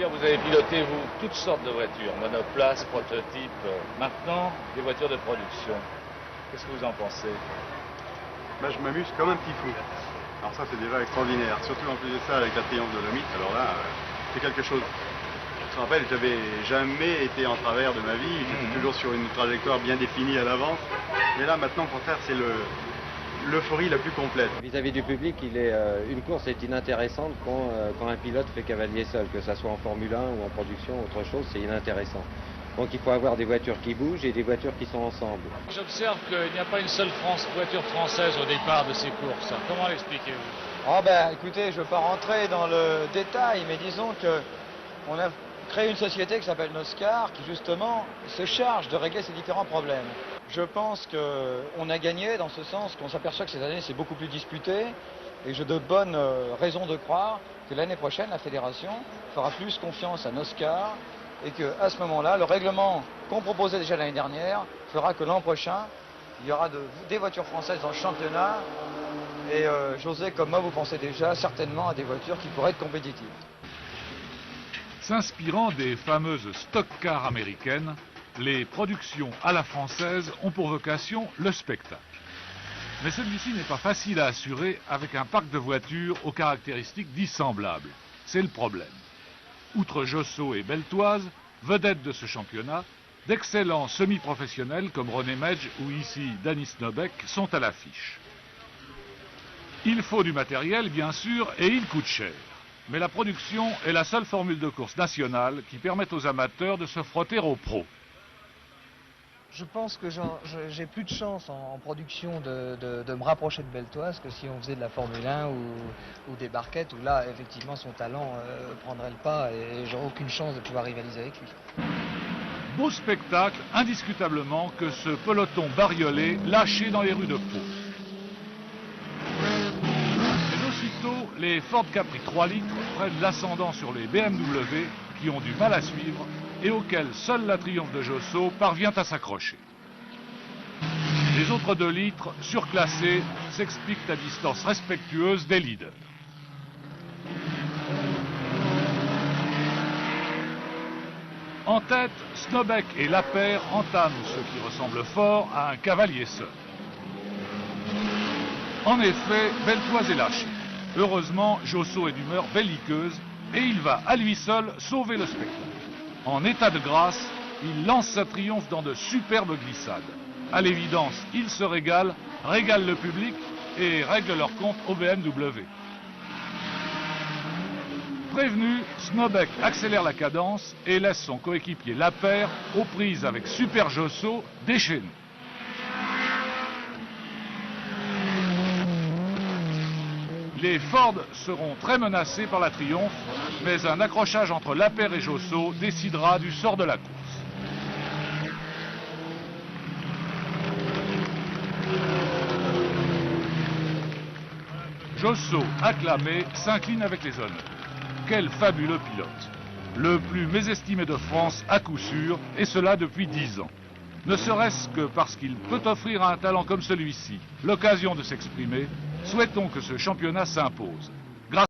dire, vous avez piloté, vous, toutes sortes de voitures, monoplaces, prototypes, maintenant, des voitures de production. Qu'est-ce que vous en pensez? Je m'amuse comme un petit fou. Alors ça, c'est déjà extraordinaire. Surtout en plus de ça, avec la Triomphe Dolomite, alors là, c'est quelque chose. Je me rappelle, j'avais jamais été en travers de ma vie. J'étais toujours sur une trajectoire bien définie à l'avance. Mais là, maintenant, au contraire, c'est l'euphorie la plus complète. Vis-à-vis du public, une course est inintéressante quand un pilote fait cavalier seul, que ce soit en Formule 1 ou en production, autre chose, c'est inintéressant. Donc il faut avoir des voitures qui bougent et des voitures qui sont ensemble. J'observe qu'il n'y a pas une seule voiture française au départ de ces courses. Comment l'expliquez-vous? Écoutez, je ne veux pas rentrer dans le détail, mais disons qu'on a créé une société qui s'appelle Noscar, qui justement se charge de régler ces différents problèmes. Je pense qu'on a gagné dans ce sens qu'on s'aperçoit que cette année c'est beaucoup plus disputé, et j'ai de bonnes raisons de croire que l'année prochaine la fédération fera plus confiance à Noscar, et qu'à ce moment-là, le règlement qu'on proposait déjà l'année dernière fera que l'an prochain, il y aura des voitures françaises dans le championnat. Et José, comme moi, vous pensez déjà certainement à des voitures qui pourraient être compétitives. S'inspirant des fameuses stock cars américaines, les productions à la française ont pour vocation le spectacle. Mais celui-ci n'est pas facile à assurer avec un parc de voitures aux caractéristiques dissemblables. C'est le problème. Outre Josso et Beltoise, vedettes de ce championnat, d'excellents semi-professionnels comme René Medge ou ici Danny Snobek sont à l'affiche. Il faut du matériel, bien sûr, et il coûte cher. Mais la production est la seule formule de course nationale qui permet aux amateurs de se frotter aux pros. Je pense que j'ai plus de chance en production de me rapprocher de Beltoise que si on faisait de la Formule 1 ou des barquettes, où là, effectivement, son talent prendrait le pas et j'aurais aucune chance de pouvoir rivaliser avec lui. Beau spectacle, indiscutablement, que ce peloton bariolé lâché dans les rues de Pau. Mais aussitôt, les Ford Capri 3 litres prennent l'ascendant sur les BMW qui ont du mal à suivre et auquel seule la Triomphe de Josso parvient à s'accrocher. Les autres 2 litres, surclassés, s'expliquent à distance respectueuse des leaders. En tête, Snobek et Lapère entament ce qui ressemble fort à un cavalier seul. En effet, Beltoise est lâché. Heureusement, Josso est d'humeur belliqueuse et il va à lui seul sauver le spectacle. En état de grâce, il lance sa Triomphe dans de superbes glissades. À l'évidence, il se régale le public et règle leur compte au BMW. Prévenu, Snobek accélère la cadence et laisse son coéquipier Lapère aux prises avec Super Josso déchaîné. Les Ford seront très menacés par la Triomphe, mais un accrochage entre Lapère et Josso décidera du sort de la course. Josso, acclamé, s'incline avec les honneurs. Quel fabuleux pilote! Le plus mésestimé de France à coup sûr, et cela depuis 10 ans. Ne serait-ce que parce qu'il peut offrir à un talent comme celui-ci l'occasion de s'exprimer, souhaitons que ce championnat s'impose.